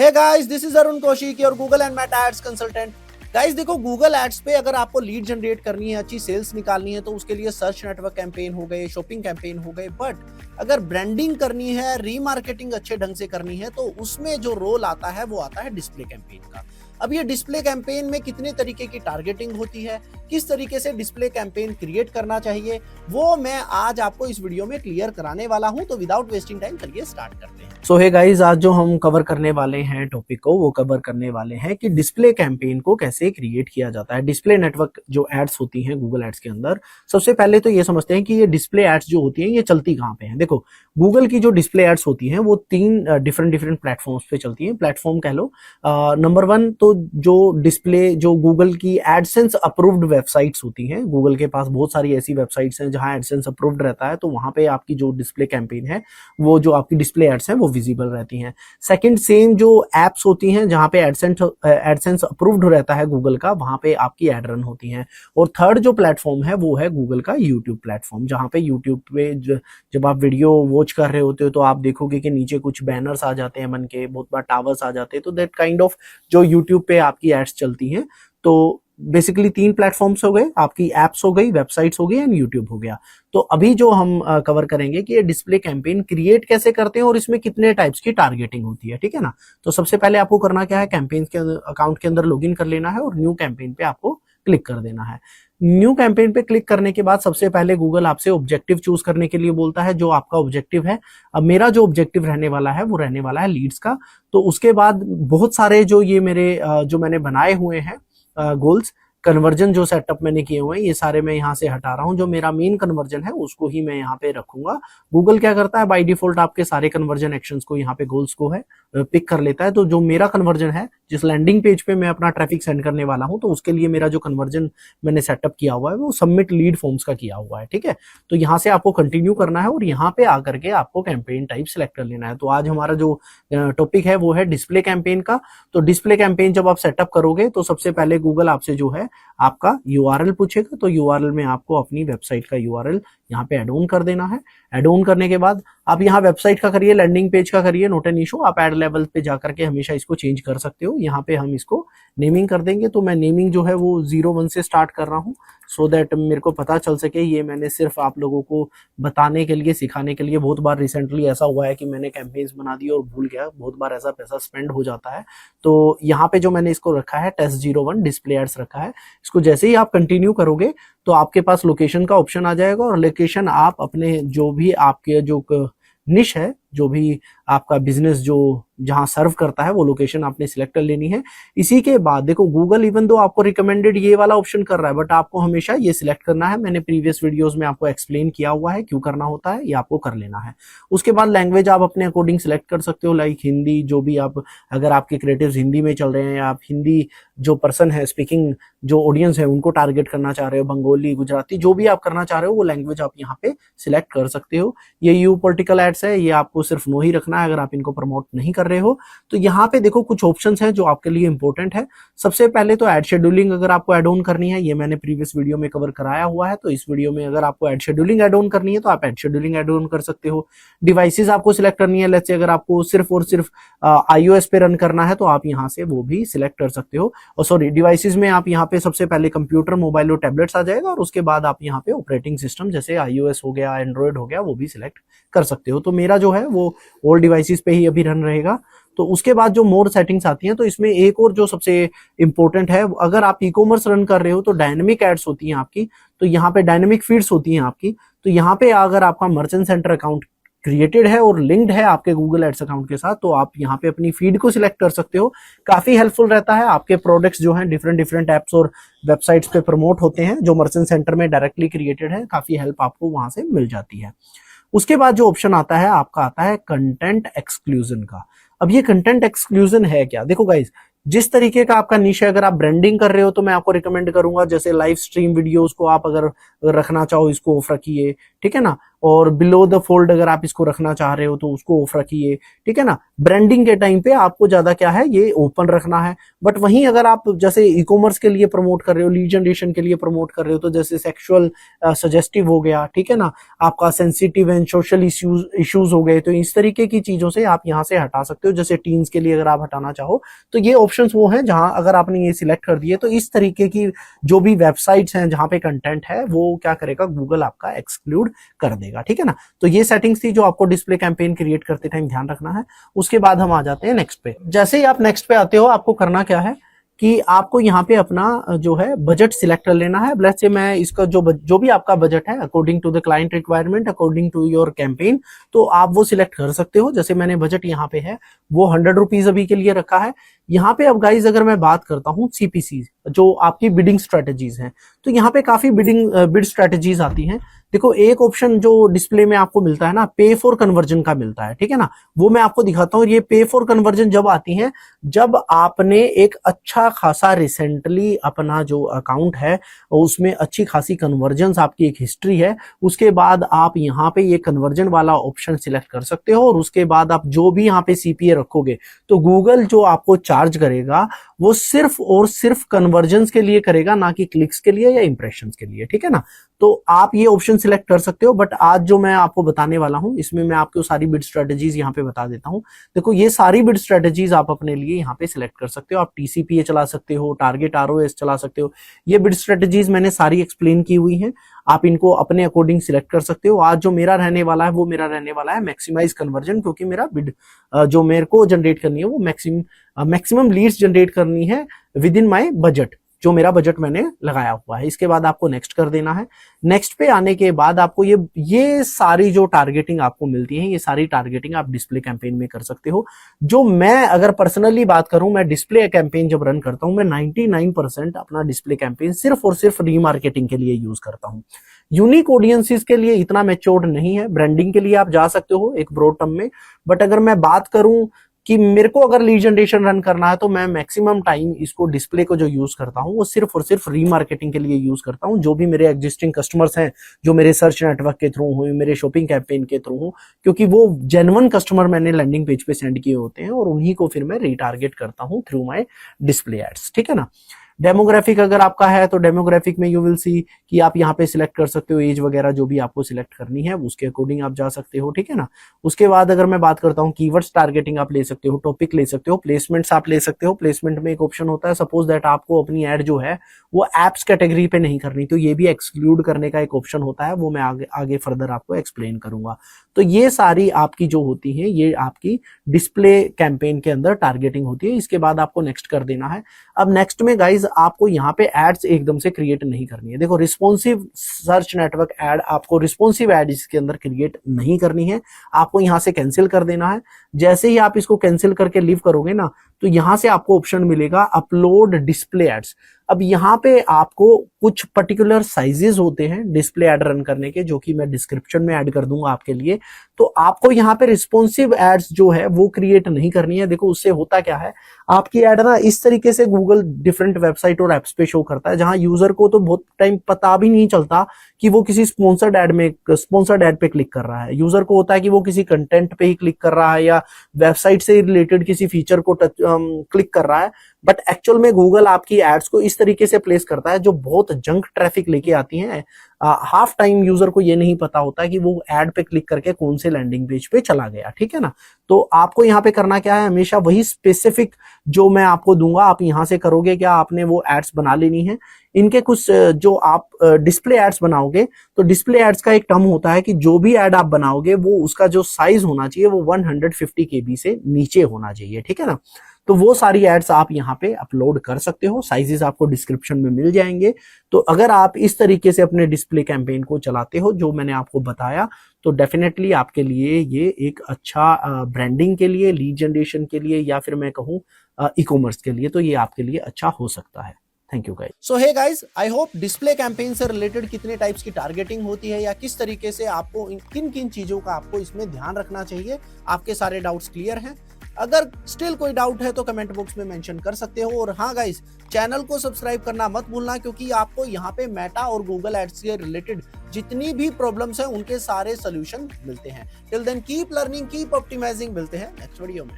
Hey guys, this is Arun Kaushik और Google and Meta ads consultant. Guys देखो, Google ads पे अगर आपको लीड जनरेट करनी है, अच्छी सेल्स निकालनी है, तो उसके लिए सर्च नेटवर्क कैंपेन हो गए, शॉपिंग कैंपेन हो गए। बट अगर ब्रांडिंग करनी है, रीमार्केटिंग अच्छे ढंग से करनी है, तो उसमें जो रोल आता है वो आता है डिस्प्ले कैंपेन का। अब ये डिस्प्ले कैंपेन में कितने तरीके की टारगेटिंग होती है, किस तरीके से डिस्प्ले कैंपेन क्रिएट करना चाहिए, वो मैं आज आपको इस वीडियो में क्लियर कराने वाला हूं। तो विदाउट वेस्टिंग टाइम चलिए स्टार्ट करते हैं। सो हे गाइस, आज जो हम कवर करने वाले हैं टॉपिक को, वो कवर करने वाले हैं कि डिस्प्ले कैंपेन को कैसे क्रिएट किया जाता है। डिस्प्ले नेटवर्क जो एड्स होती हैं गूगल एड्स के अंदर, सबसे पहले तो ये समझते हैं कि ये डिस्प्ले एड्स जो होती हैं ये चलती कहाँ पे हैं। देखो, गूगल की जो डिस्प्ले एड्स होती हैं वो तीन डिफरेंट प्लेटफॉर्म्स पे चलती हैं। प्लेटफॉर्म कह लो, नंबर वन तो जो डिस्प्ले जो गूगल की एडसेंस अप्रूव्ड वेबसाइट्स होती हैं, गूगल के पास बहुत सारी ऐसी वेबसाइट्स हैं जहां एडसेंस अप्रूव्ड रहता है, तो वहां पे आपकी जो डिस्प्ले कैंपेन है, वो जो आपकी डिस्प्ले एड्स हैं वो विजिबल रहती हैं। सेकंड, सेम जो एप्स होती हैं जहां पे एडसेंस अप्रूव्ड रहता है गूगल का, वहां पे आपकी एड रन होती हैं। और थर्ड जो प्लेटफॉर्म है वो है गूगल का यूट्यूब प्लेटफॉर्म, जहां पे यूट्यूब पे जब आप वीडियो वॉच कर रहे होते हो तो आप देखोगे कि नीचे कुछ बैनर्स आ जाते हैं बन के, बहुत बार टावर्स आ जाते हैं, तो दैट काइंड ऑफ जो यूट्यूब पे आपकी एड्स चलती हैं। तो बेसिकली तीन प्लेटफॉर्म्स हो गए, आपकी एप्स हो गई, वेबसाइट्स हो गई एंड यूट्यूब हो गया। तो अभी जो हम कवर करेंगे कि ये डिस्प्ले कैंपेन क्रिएट कैसे करते हैं और इसमें कितने टाइप्स की टारगेटिंग होती है, ठीक है ना। तो सबसे पहले आपको करना क्या है, कैंपेन के अकाउंट के अंदर लॉगिन कर लेना है और न्यू कैंपेन पे आपको क्लिक कर देना है। न्यू कैंपेन पे क्लिक करने के बाद सबसे पहले गूगल आपसे ऑब्जेक्टिव चूज करने के लिए बोलता है, जो आपका ऑब्जेक्टिव है। अब मेरा जो ऑब्जेक्टिव रहने वाला है वो रहने वाला है लीड्स का। तो उसके बाद बहुत सारे जो ये मेरे जो मैंने बनाए हुए हैं गोल्स, कन्वर्जन जो सेटअप मैंने किए हुए हैं, ये सारे मैं यहाँ से हटा रहा हूँ। जो मेरा मेन कन्वर्जन है उसको ही मैं यहाँ पे रखूंगा। गूगल क्या करता है, बाय डिफॉल्ट आपके सारे कन्वर्जन एक्शंस को यहाँ पे गोल्स को है पिक कर लेता है। तो जो मेरा कन्वर्जन है, जिस लैंडिंग पेज पे मैं अपना ट्रैफिक सेंड करने वाला हूँ, तो उसके लिए मेरा जो कन्वर्जन मैंने सेटअप किया हुआ है वो सबमिट लीड फॉर्म्स का किया हुआ है, ठीक है। तो यहाँ से आपको कंटिन्यू करना है और यहाँ पे आकर के आपको कैंपेन टाइप सिलेक्ट कर लेना है। तो आज हमारा जो टॉपिक है वो है डिस्प्ले कैंपेन का। तो डिस्प्ले कैंपेन जब आप सेटअप करोगे तो सबसे पहले गूगल आपसे जो है आपका यूआरएल पूछेगा। तो यूआरएल में आपको अपनी वेबसाइट का यूआरएल यहाँ पे एड ऑन कर देना है। एड ऑन करने के बाद आप यहाँ वेबसाइट का करिए, लैंडिंग पेज का करिए, नोट एन इशू। आप एड लेवल पे जाकर के हमेशा इसको चेंज कर सकते हो। यहाँ पे हम इसको नेमिंग कर देंगे। तो मैं नेमिंग जो है वो 01 से स्टार्ट कर रहा हूँ, सो दैट मेरे को पता चल सके। ये मैंने सिर्फ आप लोगों को बताने के लिए, सिखाने के लिए। बहुत बार रिसेंटली ऐसा हुआ है कि मैंने कैंपेन्स बना दी और भूल गया, बहुत बार ऐसा पैसा स्पेंड हो जाता है। तो यहाँ पे जो मैंने इसको रखा है टेस्ट 01 डिस्प्ले एड्स रखा है। इसको जैसे ही आप कंटिन्यू करोगे तो आपके पास लोकेशन का ऑप्शन आ जाएगा और लोकेशन आप अपने जो भी आपके जो निश है, जो भी आपका बिजनेस जो जहां सर्व करता है, वो लोकेशन आपने सिलेक्ट कर लेनी है। इसी के बाद देखो, गूगल इवन दो आपको रिकमेंडेड ये वाला ऑप्शन कर रहा है, बट आपको हमेशा ये सिलेक्ट करना है। मैंने प्रीवियस वीडियोस में आपको एक्सप्लेन किया हुआ है क्यों करना होता है, ये आपको कर लेना है। उसके बाद लैंग्वेज आप अपने अकॉर्डिंग सिलेक्ट कर सकते हो, लाइक हिंदी, जो भी आप, अगर आपके क्रिएटिव्स हिंदी में चल रहे हैं या आप हिंदी जो पर्सन है, स्पीकिंग जो ऑडियंस है उनको टारगेट करना चाह रहे हो, बंगाली, गुजराती, जो भी आप करना चाह रहे हो वो लैंग्वेज आप यहाँ पे सिलेक्ट कर सकते हो। ये यू पोलिटिकल एड्स है, ये आपको सिर्फ नो ही रखना है अगर आप इनको प्रमोट नहीं कर रहे हो। तो यहाँ पे देखो कुछ ऑप्शंस हैं जो आपके लिए इंपॉर्टेंट है। सबसे पहले तो एड शेड्यूलिंग अगर आपको एड ऑन करनी है, ये मैंने प्रीवियस वीडियो में कवर कराया हुआ है। तो इस वीडियो में अगर आपको एड शेड्यूलिंग एड ऑन करनी है तो आप एड शेड्यूलिंग एड ऑन कर सकते हो। डिवाइसेस आपको सिलेक्ट करनी है, लेट्स से अगर आपको सिर्फ और सिर्फ iOS पे रन करना है तो आप यहाँ से वो भी सिलेक्ट कर सकते हो। और सॉरी, डिवाइसेस में आप यहाँ पे सबसे पहले कंप्यूटर, मोबाइल और टैबलेट्स आ जाएगा और उसके बाद आप यहाँ पे ऑपरेटिंग सिस्टम जैसे iOS हो गया, एंड्रॉइड हो गया, वो भी सिलेक्ट कर सकते हो। तो मेरा जो है वो ओल्ड डिवाइसेस पे ही अभी रन रहेगा। तो उसके बाद जो मोर सेटिंग्स आती हैं, तो इसमें एक और जो सबसे इंपॉर्टेंट है, अगर आप ई कॉमर्स रन कर रहे हो तो डायनेमिक एड्स होती हैं आपकी। तो यहाँ पे डायनेमिक फीड्स होती हैं आपकी। तो यहाँ पे अगर आपका मर्चेंट सेंटर अकाउंट क्रिएटेड है और लिंक्ड है आपके गूगल एड्स अकाउंट के साथ, तो आप यहाँ पे अपनी फीड को सिलेक्ट कर सकते हो। काफी हेल्पफुल रहता है। आपके प्रोडक्ट्स जो हैं डिफरेंट एप्स और वेबसाइट्स पे प्रमोट होते हैं जो मर्चेंट सेंटर में डायरेक्टली क्रिएटेड है। काफी हेल्प आपको वहां से मिल जाती है। उसके बाद जो ऑप्शन आता है आपका, आता है कंटेंट एक्सक्लूजन का। अब ये कंटेंट एक्सक्लूजन है क्या? देखो गाइस, जिस तरीके का आपका निश है, अगर आप ब्रांडिंग कर रहे हो तो मैं आपको रिकमेंड करूंगा, जैसे लाइव स्ट्रीम वीडियोस को आप अगर रखना चाहो इसको ऑफ रखिए, ठीक है ना। और बिलो द फोल्ड अगर आप इसको रखना चाह रहे हो तो उसको ऑफ रखिए, ठीक है ना। ब्रांडिंग के टाइम पे आपको ज्यादा क्या है, ये ओपन रखना है। बट वहीं अगर आप जैसे ई कॉमर्स के लिए प्रमोट कर रहे हो, लीड जनरेशन के लिए प्रमोट कर रहे हो, तो जैसे सेक्सुअल सजेस्टिव हो गया, ठीक है ना, आपका सेंसिटिव एंड सोशल इश्यूज हो गए, तो इस तरीके की चीजों से आप यहाँ से हटा सकते हो। जैसे टीन्स के लिए अगर आप हटाना चाहो तो ये ऑप्शंस वो हैं जहां अगर आपने ये सिलेक्ट कर दिए तो इस तरीके की जो भी वेबसाइट्स हैं जहां पे कंटेंट है वो क्या करेगा, गूगल आपका एक्सक्लूड कर देगा, ठीक है ना। तो ये सेटिंग्स थी जो आपको डिस्प्ले कैंपेन क्रिएट करते टाइम ध्यान रखना है। उसके बाद हम आ जाते हैं नेक्स्ट पे। जैसे ही आप नेक्स्ट पे आते हो, आपको करना क्या है कि आपको यहाँ पे अपना जो है बजट सिलेक्ट कर लेना है। लेट्स से मैं इसका जो भी आपका बजट है according to the client requirement, according to your campaign, तो आप वो सिलेक्ट कर सकते हो। जैसे मैंने बजट यहाँ पे है वो 100 रुपीज अभी के लिए रखा है। यहाँ पे अब गाइज अगर मैं बात करता हूँ सीपीसी, जो आपकी बिडिंग स्ट्रेटेजीज हैं, तो यहाँ पे काफी बिड स्ट्रेटेजीज आती हैं। देखो, एक ऑप्शन जो डिस्प्ले में आपको मिलता है ना, पे फॉर कन्वर्जन का मिलता है, ठीक है ना, वो मैं आपको दिखाता हूँ। ये पे फॉर कन्वर्जन जब आती है, जब आपने एक अच्छा खासा रिसेंटली अपना जो अकाउंट है उसमें अच्छी खासी कन्वर्जन आपकी एक हिस्ट्री है, उसके बाद आप यहाँ पे ये कन्वर्जन वाला ऑप्शन सिलेक्ट कर सकते हो। और उसके बाद आप जो भी यहाँ पे सीपीए रखोगे तो गूगल जो आपको चार्ज करेगा वो सिर्फ और सिर्फ कन्वर्जन के लिए करेगा, ना कि क्लिक्स के लिए या इंप्रेशंस के लिए, ठीक है ना। तो आप ये ऑप्शन सिलेक्ट कर सकते हो। बट आज जो मैं आपको बताने वाला हूं इसमें मैं आपको सारी बिड स्ट्रेटेजीज यहाँ पे बता देता हूं। देखो, ये सारी बिड स्ट्रेटेजीज आप अपने लिए यहाँ पे सिलेक्ट कर सकते हो। आप टीसीपीए चला सकते हो, टारगेट आरओएस चला सकते हो। ये बिड स्ट्रेटेजीज मैंने सारी एक्सप्लेन की हुई हैं, आप इनको अपने अकॉर्डिंग सिलेक्ट कर सकते हो। आज जो मेरा रहने वाला है वो मेरा रहने वाला है मैक्सिमाइज कन्वर्जन, क्योंकि मेरा बिड जो मेरे को जनरेट करनी है वो मैक्सिमम लीड्स जनरेट करनी है विद इन माई बजट, जो मेरा बजट मैंने लगाया हुआ है। इसके बाद आपको नेक्स्ट कर देना है। नेक्स्ट पे आने के बाद आपको ये सारी जो टारगेटिंग आपको मिलती है, ये सारी टारगेटिंग आप डिस्प्ले कैंपेन में कर सकते हो। जो मैं अगर पर्सनली बात करूं, मैं डिस्प्ले कैंपेन जब रन करता हूं, मैं 99% अपना डिस्प्ले कैंपेन सिर्फ और सिर्फ रीमार्केटिंग के लिए यूज करता हूं। यूनिक ऑडियंसेस के लिए इतना मैच्योर्ड नहीं है। ब्रांडिंग के लिए आप जा सकते हो एक ब्रॉड टर्म में, बट अगर मैं बात करूं कि मेरे को अगर लीड जनरेशन रन करना है तो मैं मैक्सिमम टाइम इसको डिस्प्ले को जो यूज करता हूं वो सिर्फ और सिर्फ रीमार्केटिंग के लिए यूज करता हूं। जो भी मेरे एग्जिस्टिंग कस्टमर्स हैं, जो मेरे सर्च नेटवर्क के थ्रू हो, मेरे शॉपिंग कैंपेन के थ्रू हो, क्योंकि वो जेन्युइन कस्टमर मैंने लैंडिंग पेज पे सेंड किए होते हैं और उन्हीं को फिर मैं रीटारगेट करता हूं थ्रू माय डिस्प्ले एड्स, ठीक है ना। डेमोग्राफिक अगर आपका है तो डेमोग्राफिक में यू विल सी कि आप यहाँ पे सिलेक्ट कर सकते हो एज वगैरह, जो भी आपको सिलेक्ट करनी है उसके अकॉर्डिंग आप जा सकते हो, ठीक है ना। उसके बाद अगर मैं बात करता हूँ कीवर्ड्स टारगेटिंग आप ले सकते हो, टॉपिक ले सकते हो, प्लेसमेंट्स आप ले सकते हो। प्लेसमेंट में एक ऑप्शन होता है, सपोज दैट आपको अपनी एड जो है वो एप्स कैटेगरी पे नहीं करनी, तो ये भी एक्सक्लूड करने का एक ऑप्शन होता है, वो मैं आगे फर्दर आपको एक्सप्लेन करूंगा। तो ये सारी आपकी जो होती है ये आपकी डिस्प्ले कैंपेन के अंदर टारगेटिंग होती है। इसके बाद आपको नेक्स्ट कर देना है। अब नेक्स्ट में गाइज आपको यहाँ पे एड्स एकदम से क्रिएट नहीं करनी है। देखो, रिस्पॉन्सिव सर्च नेटवर्क एड, आपको रिस्पॉन्सिव एड इसके अंदर क्रिएट नहीं करनी है, आपको यहाँ से कैंसिल कर देना है। जैसे ही आप इसको कैंसिल करके लीव करोगे ना, तो यहां से आपको ऑप्शन मिलेगा अपलोड डिस्प्ले एड्स। अब यहाँ पे आपको कुछ पर्टिकुलर साइजेस होते हैं डिस्प्ले एड रन करने के, जो कि मैं डिस्क्रिप्शन में ऐड कर दूंगा आपके लिए। तो आपको यहाँ पे रिस्पॉन्सिव एड्स जो है वो क्रिएट नहीं करनी है। देखो, उससे होता क्या है, आपकी एड ना इस तरीके से गूगल डिफरेंट वेबसाइट और एप्स पे शो करता है, जहां यूजर को तो बहुत टाइम पता भी नहीं चलता कि वो किसी स्पॉन्सर्ड एड पे क्लिक कर रहा है। यूजर को होता है कि वो किसी कंटेंट पे ही क्लिक कर रहा है या वेबसाइट से रिलेटेड किसी फीचर को क्लिक कर रहा है। बट एक्चुअल में गूगल आपकी एड्स को इस तरीके से प्लेस करता है जो बहुत जंक ट्रैफिक लेके आती हैं। हाफ टाइम यूजर को ये नहीं पता होता है कि वो एड पे क्लिक करके कौन से लैंडिंग पेज पे चला गया, ठीक है ना। तो आपको यहाँ पे करना क्या है, हमेशा वही स्पेसिफिक जो मैं आपको दूंगा आप यहाँ से करोगे क्या, आपने वो एड्स बना लेनी है। इनके कुछ जो आप डिस्प्ले एड्स बनाओगे, तो डिस्प्ले एड्स का एक टर्म होता है कि जो भी एड आप बनाओगे वो उसका जो साइज होना चाहिए वो 150 KB से नीचे होना चाहिए, ठीक है ना। तो वो सारी एड्स आप यहाँ पे अपलोड कर सकते हो, साइजेस आपको डिस्क्रिप्शन में मिल जाएंगे। तो अगर आप इस तरीके से अपने डिस्प्ले कैंपेन को चलाते हो जो मैंने आपको बताया, तो डेफिनेटली आपके लिए ये एक अच्छा ब्रांडिंग के लिए, लीड जनरेशन के लिए, या फिर मैं कहूँ ई कॉमर्स के लिए, तो ये आपके लिए अच्छा हो सकता है। Thank you guys. So hey guys, I hope display campaign से रिलेटेड कितने टाइप्स की टारगेटिंग होती है या किस तरीके से आपको किन किन चीजों का आपको इसमें ध्यान रखना चाहिए, आपके सारे डाउट्स क्लियर हैं। अगर स्टिल कोई डाउट है तो कमेंट बॉक्स में मेंशन कर सकते हो। और हाँ गाइस, चैनल को सब्सक्राइब करना मत भूलना, क्योंकि आपको यहाँ पे मेटा और गूगल एड्स से रिलेटेड जितनी भी प्रॉब्लम्स हैं उनके सारे सोल्यूशन मिलते हैं। Till then keep learning, keep optimizing. मिलते हैं नेक्स्ट वीडियो में।